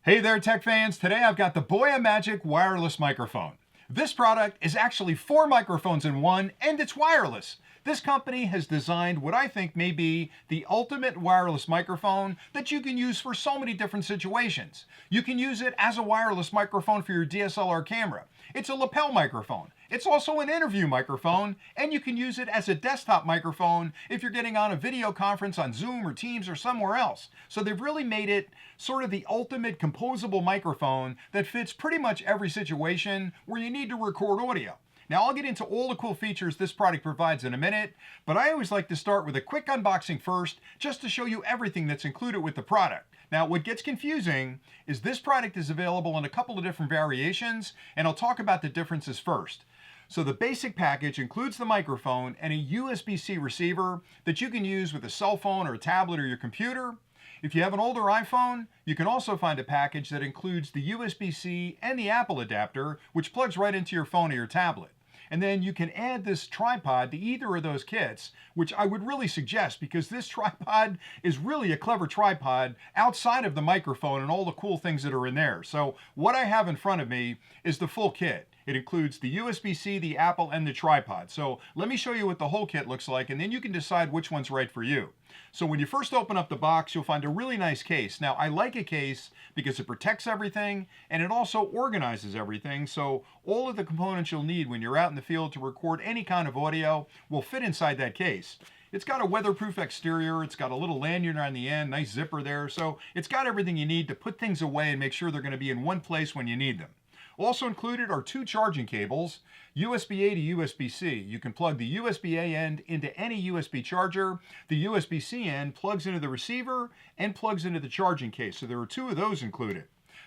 Hey there, tech fans. Today I've got the BOYA Magic wireless microphone. This product is actually 4 microphones in one, and it's wireless. This company has designed what I think may be the ultimate wireless microphone that you can use for so many different situations. You can use it as a wireless microphone for your DSLR camera. It's a lapel microphone. It's also an interview microphone, and you can use it as a desktop microphone if you're getting on a video conference on Zoom or Teams or somewhere else. So they've really made it sort of the ultimate composable microphone that fits pretty much every situation where you need to record audio. Now, I'll get into all the cool features this product provides in a minute, but I always like to start with a quick unboxing first, just to show you everything that's included with the product. Now, what gets confusing is this product is available in a couple of different variations, and I'll talk about the differences first. So the basic package includes the microphone and a USB-C receiver that you can use with a cell phone or a tablet or your computer. If you have an older iPhone, you can also find a package that includes the USB-C and the Apple adapter, which plugs right into your phone or your tablet. And then you can add this tripod to either of those kits, which I would really suggest because this tripod is really a clever tripod outside of the microphone and all the cool things that are in there. So what I have in front of me is the full kit. It includes the USB-C, the Apple, and the tripod. So let me show you what the whole kit looks like, and then you can decide which one's right for you. So when you first open up the box, you'll find a really nice case. Now, I like a case because it protects everything, and it also organizes everything. So all of the components you'll need when you're out in the field to record any kind of audio will fit inside that case. It's got a weatherproof exterior, it's got a little lanyard on the end, nice zipper there, so it's got everything you need to put things away and make sure they're going to be in one place when you need them. Also included are 2 charging cables, USB-A to USB-C. You can plug the USB-A end into any USB charger. The USB-C end plugs into the receiver and plugs into the charging case, so there are 2 of those included.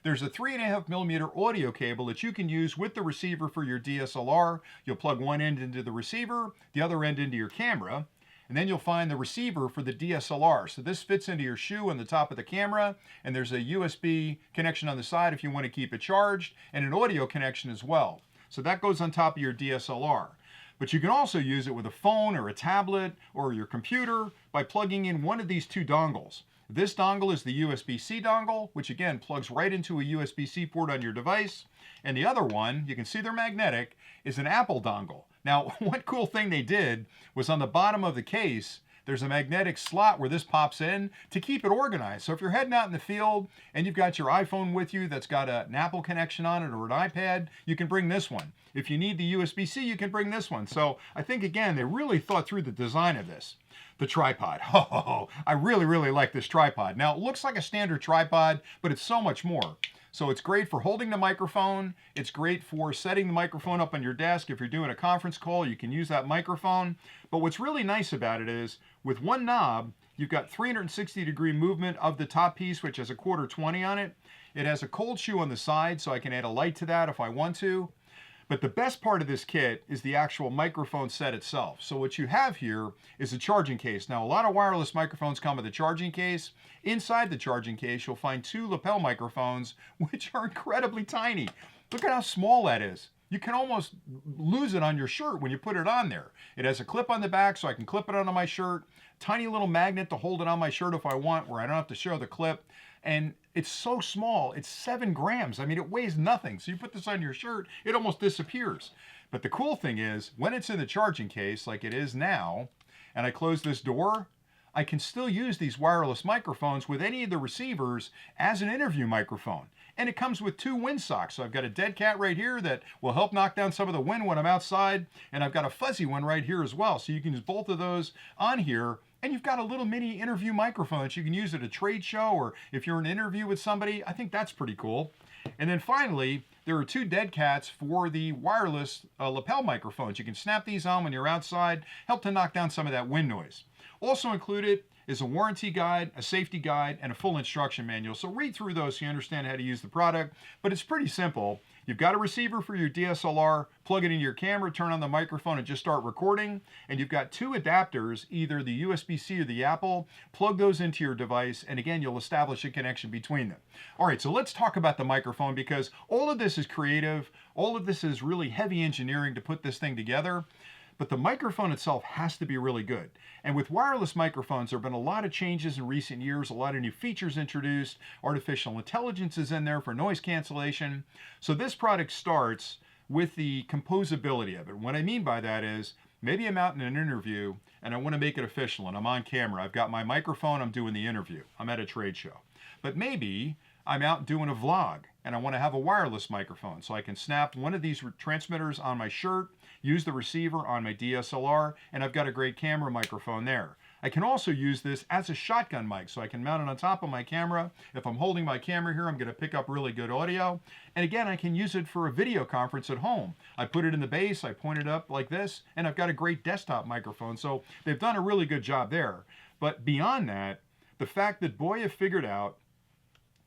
There's a 3.5mm audio cable that you can use with the receiver for your DSLR. You'll plug one end into the receiver, the other end into your camera. And then you'll find the receiver for the DSLR. So this fits into your shoe on the top of the camera, and there's a USB connection on the side if you want to keep it charged, and an audio connection as well. So that goes on top of your DSLR. But you can also use it with a phone or a tablet or your computer by plugging in one of these 2 dongles. This dongle is the USB-C dongle, which again plugs right into a USB-C port on your device. And the other one, you can see they're magnetic, is an Apple dongle. Now, one cool thing they did was on the bottom of the case, there's a magnetic slot where this pops in to keep it organized. So if you're heading out in the field and you've got your iPhone with you that's got an Apple connection on it or an iPad, you can bring this one. If you need the USB-C, you can bring this one. So I think, again, they really thought through the design of this. The tripod. Oh, I really like this tripod. Now, it looks like a standard tripod, but it's so much more. So it's great for holding the microphone. It's great for setting the microphone up on your desk. If you're doing a conference call, you can use that microphone. But what's really nice about it is with one knob, you've got 360-degree movement of the top piece, which has a 1/4-20 on it. It has a cold shoe on the side, so I can add a light to that if I want to. But the best part of this kit is the actual microphone set itself. So what you have here is a charging case. Now, a lot of wireless microphones come with a charging case. Inside the charging case, you'll find 2 lapel microphones, which are incredibly tiny. Look at how small that is. You can almost lose it on your shirt when you put it on there. It has a clip on the back, so I can clip it onto my shirt. Tiny little magnet to hold it on my shirt if I want, where I don't have to show the clip. And it's so small, it's 7 grams. I mean, it weighs nothing. So you put this on your shirt, it almost disappears. But the cool thing is, when it's in the charging case, like it is now, and I close this door, I can still use these wireless microphones with any of the receivers as an interview microphone. And it comes with 2 windsocks. So I've got a dead cat right here that will help knock down some of the wind when I'm outside. And I've got a fuzzy one right here as well. So you can use both of those on here. And you've got a little mini interview microphone that you can use at a trade show or if you're in an interview with somebody. I think that's pretty cool. And then finally, there are 2 dead cats for the wireless lapel microphones. You can snap these on when you're outside, help to knock down some of that wind noise. Also included is a warranty guide, a safety guide, and a full instruction manual. So read through those so you understand how to use the product. But it's pretty simple. You've got a receiver for your DSLR, plug it into your camera, turn on the microphone, and just start recording. And you've got 2 adapters, either the USB-C or the Apple. Plug those into your device, and again, you'll establish a connection between them. All right, so let's talk about the microphone because all of this is creative. All of this is really heavy engineering to put this thing together. but the microphone itself has to be really good. And with wireless microphones, there have been a lot of changes in recent years, a lot of new features introduced. Artificial intelligence is in there for noise cancellation. So this product starts with the composability of it. What I mean by that is, maybe I'm out in an interview and I want to make it official and I'm on camera. I've got my microphone, I'm doing the interview. I'm at a trade show. But maybe I'm out doing a vlog and I want to have a wireless microphone so I can snap one of these transmitters on my shirt, use the receiver on my DSLR, and I've got a great camera microphone there. I can also use this as a shotgun mic, so I can mount it on top of my camera. If I'm holding my camera here, I'm going to pick up really good audio. And again, I can use it for a video conference at home. I put it in the base, I point it up like this, and I've got a great desktop microphone. So they've done a really good job there. But beyond that, the fact that BOYA figured out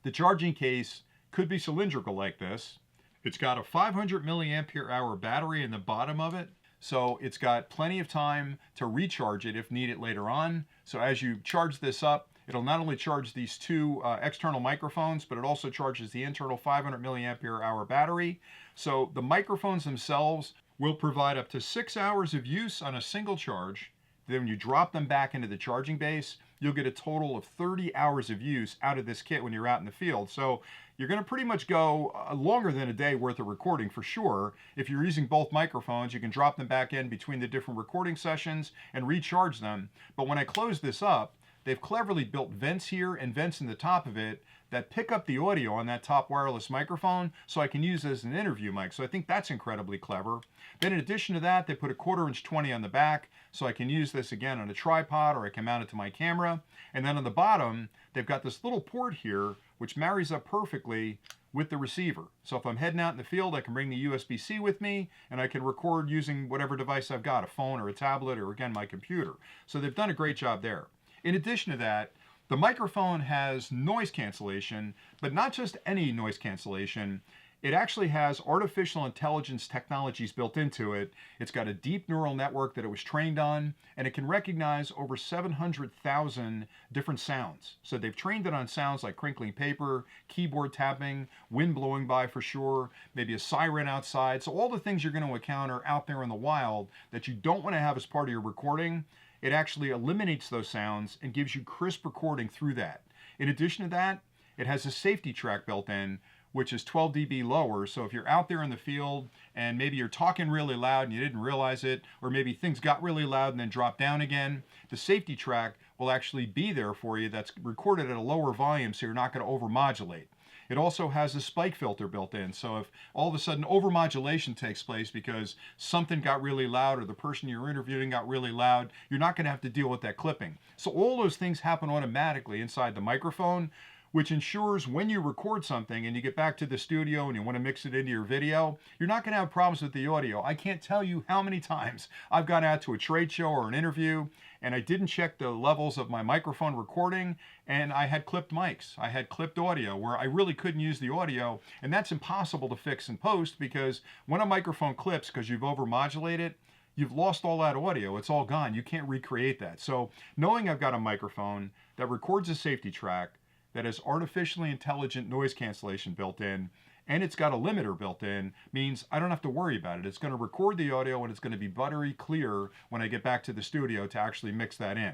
the charging case could be cylindrical like this. It's got a 500 milliampere hour battery in the bottom of it. So it's got plenty of time to recharge it if needed later on. So as you charge this up, it'll not only charge these two external microphones, but it also charges the internal 500 milliampere hour battery. So the microphones themselves will provide up to 6 hours of use on a single charge. Then when you drop them back into the charging base, you'll get a total of 30 hours of use out of this kit when you're out in the field. So you're going to pretty much go longer than a day worth of recording for sure. If you're using both microphones, you can drop them back in between the different recording sessions and recharge them. But when I close this up, they've cleverly built vents here and vents in the top of it that pick up the audio on that top wireless microphone so I can use it as an interview mic. So I think that's incredibly clever. Then in addition to that, they put a 1/4" 20 on the back so I can use this again on a tripod or I can mount it to my camera. And then on the bottom, they've got this little port here which marries up perfectly with the receiver. So if I'm heading out in the field, I can bring the USB-C with me and I can record using whatever device I've got, a phone or a tablet or again, my computer. So they've done a great job there. In addition to that, the microphone has noise cancellation, but not just any noise cancellation. It actually has artificial intelligence technologies built into it. It's got a deep neural network that it was trained on, and it can recognize over 700,000 different sounds. So they've trained it on sounds like crinkling paper, keyboard tapping, wind blowing by for sure, maybe a siren outside. So all the things you're going to encounter out there in the wild that you don't want to have as part of your recording, it actually eliminates those sounds and gives you crisp recording through that. In addition to that, it has a safety track built in, which is 12 dB lower. So if you're out there in the field and maybe you're talking really loud and you didn't realize it, or maybe things got really loud and then dropped down again, the safety track will actually be there for you that's recorded at a lower volume so you're not going to overmodulate. It also has a spike filter built in. So if all of a sudden overmodulation takes place because something got really loud or the person you're interviewing got really loud, you're not going to have to deal with that clipping. So all those things happen automatically inside the microphone, which ensures when you record something and you get back to the studio and you want to mix it into your video, you're not going to have problems with the audio. I can't tell you how many times I've gone out to a trade show or an interview and I didn't check the levels of my microphone recording and I had clipped mics. I had clipped audio where I really couldn't use the audio, and that's impossible to fix in post because when a microphone clips because you've overmodulated, you've lost all that audio. It's all gone. You can't recreate that. So knowing I've got a microphone that records a safety track, that has artificially intelligent noise cancellation built in, and it's got a limiter built in, means I don't have to worry about it. It's going to record the audio and it's going to be buttery clear when I get back to the studio to actually mix that in.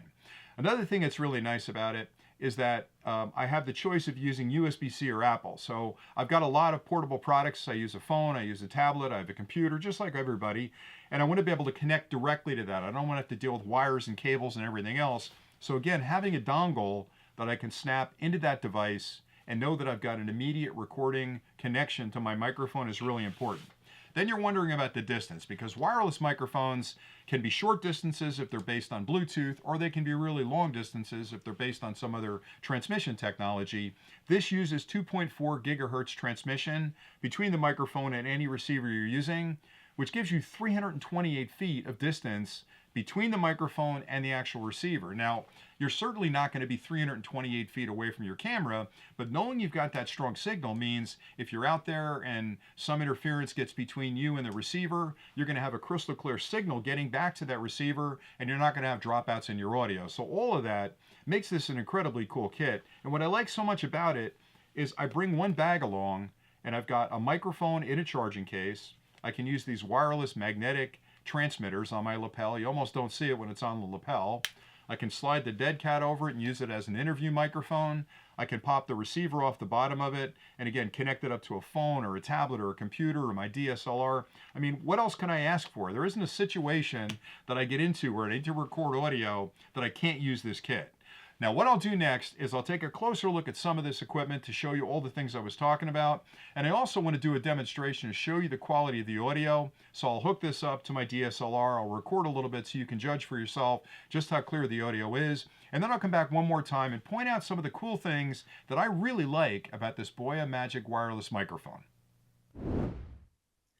Another thing that's really nice about it is that I have the choice of using USB-C or Apple. So I've got a lot of portable products. I use a phone, I use a tablet, I have a computer, just like everybody, and I want to be able to connect directly to that. I don't want to have to deal with wires and cables and everything else. So again, having a dongle that I can snap into that device and know that I've got an immediate recording connection to my microphone is really important. Then you're wondering about the distance, because wireless microphones can be short distances if they're based on Bluetooth, or they can be really long distances if they're based on some other transmission technology. This uses 2.4 gigahertz transmission between the microphone and any receiver you're using, which gives you 328 feet of distance between the microphone and the actual receiver. Now, you're certainly not going to be 328 feet away from your camera, but knowing you've got that strong signal means if you're out there and some interference gets between you and the receiver, you're going to have a crystal clear signal getting back to that receiver, and you're not going to have dropouts in your audio. So all of that makes this an incredibly cool kit. And what I like so much about it is I bring one bag along, and I've got a microphone in a charging case. I can use these wireless magnetic transmitters on my lapel. You almost don't see it when it's on the lapel. I can slide the dead cat over it and use it as an interview microphone. I can pop the receiver off the bottom of it and again connect it up to a phone or a tablet or a computer or my DSLR. I mean, what else can I ask for? There isn't a situation that I get into where I need to record audio that I can't use this kit. Now, what I'll do next is I'll take a closer look at some of this equipment to show you all the things I was talking about. And I also want to do a demonstration to show you the quality of the audio. So I'll hook this up to my DSLR. I'll record a little bit so you can judge for yourself just how clear the audio is. And then I'll come back one more time and point out some of the cool things that I really like about this BOYA Magic wireless microphone.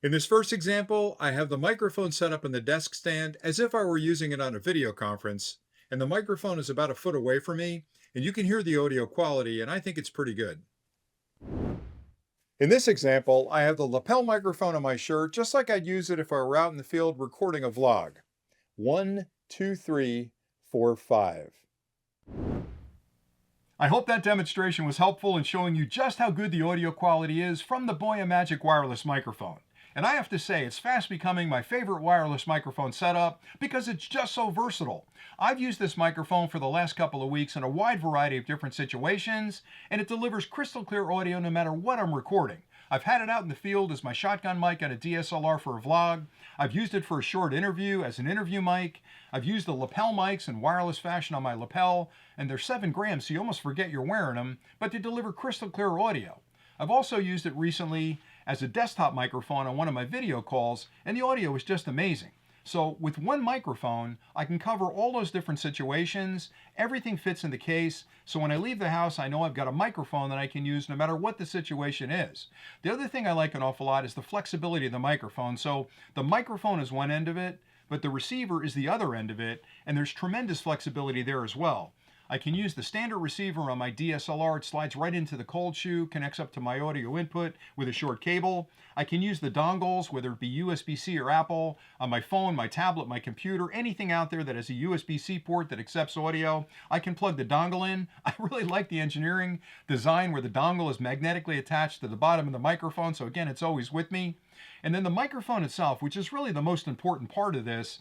In this first example, I have the microphone set up in the desk stand as if I were using it on a video conference. And the microphone is about a foot away from me, and you can hear the audio quality, and I think it's pretty good. In this example, I have the lapel microphone on my shirt, just like I'd use it if I were out in the field recording a vlog. 1, 2, 3, 4, 5. I hope that demonstration was helpful in showing you just how good the audio quality is from the BOYA Magic wireless microphone. And I have to say, it's fast becoming my favorite wireless microphone setup because it's just so versatile. I've used this microphone for the last couple of weeks in a wide variety of different situations, and it delivers crystal clear audio no matter what I'm recording. I've had it out in the field as my shotgun mic on a DSLR for a vlog. I've used it for a short interview as an interview mic. I've used the lapel mics in wireless fashion on my lapel, and they're 7 grams, so you almost forget you're wearing them, but they deliver crystal clear audio. I've also used it recently as a desktop microphone on one of my video calls, and the audio is just amazing. So with one microphone, I can cover all those different situations. Everything fits in the case, so when I leave the house, I know I've got a microphone that I can use no matter what the situation is. The other thing I like an awful lot is the flexibility of the microphone. So the microphone is one end of it, but the receiver is the other end of it, and there's tremendous flexibility there as well. I can use the standard receiver on my DSLR. It slides right into the cold shoe, connects up to my audio input with a short cable. I can use the dongles, whether it be USB-C or Apple, on my phone, my tablet, my computer, anything out there that has a USB-C port that accepts audio. I can plug the dongle in. I really like the engineering design where the dongle is magnetically attached to the bottom of the microphone, so again, it's always with me. And then the microphone itself, which is really the most important part of this,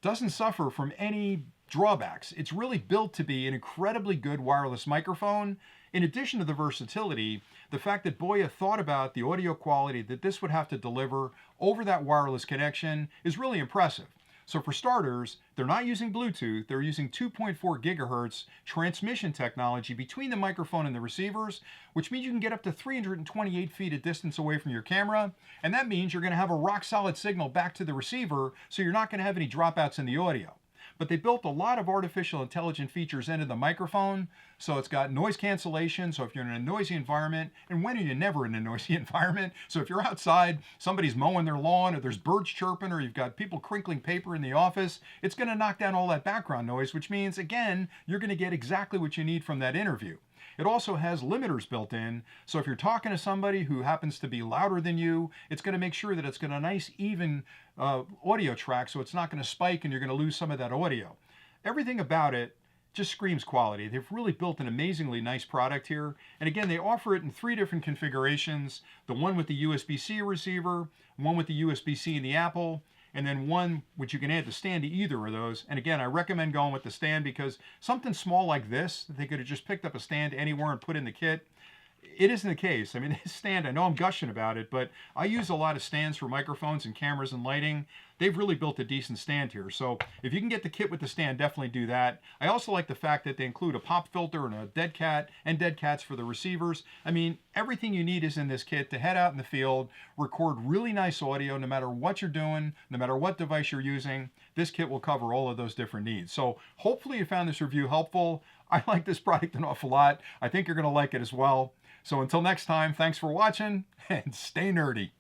doesn't suffer from any drawbacks. It's really built to be an incredibly good wireless microphone. In addition to the versatility, the fact that BOYA thought about the audio quality that this would have to deliver over that wireless connection is really impressive. So for starters, they're not using Bluetooth, they're using 2.4 gigahertz transmission technology between the microphone and the receivers, which means you can get up to 328 feet of distance away from your camera, and that means you're going to have a rock solid signal back to the receiver, so you're not going to have any dropouts in the audio. But they built a lot of artificial intelligence features into the microphone. So it's got noise cancellation. So if you're in a noisy environment, and when are you never in a noisy environment? So if you're outside, somebody's mowing their lawn, or there's birds chirping, or you've got people crinkling paper in the office, it's going to knock down all that background noise, which means, again, you're going to get exactly what you need from that interview. It also has limiters built in, so if you're talking to somebody who happens to be louder than you, it's going to make sure that it's got a nice even audio track, so it's not going to spike and you're going to lose some of that audio. Everything about it just screams quality. They've really built an amazingly nice product here. And again, they offer it in 3 different configurations. The one with the USB-C receiver, one with the USB-C in the Apple, and then one which you can add the stand to either of those. And again, I recommend going with the stand because something small like this, that they could have just picked up a stand anywhere and put in the kit, it isn't the case. I mean, this stand, I know I'm gushing about it, but I use a lot of stands for microphones and cameras and lighting. They've really built a decent stand here. So if you can get the kit with the stand, definitely do that. I also like the fact that they include a pop filter and a dead cat and dead cats for the receivers. I mean, everything you need is in this kit to head out in the field, record really nice audio no matter what you're doing, no matter what device you're using. This kit will cover all of those different needs. So hopefully you found this review helpful. I like this product an awful lot. I think you're going to like it as well. So until next time, thanks for watching and stay nerdy.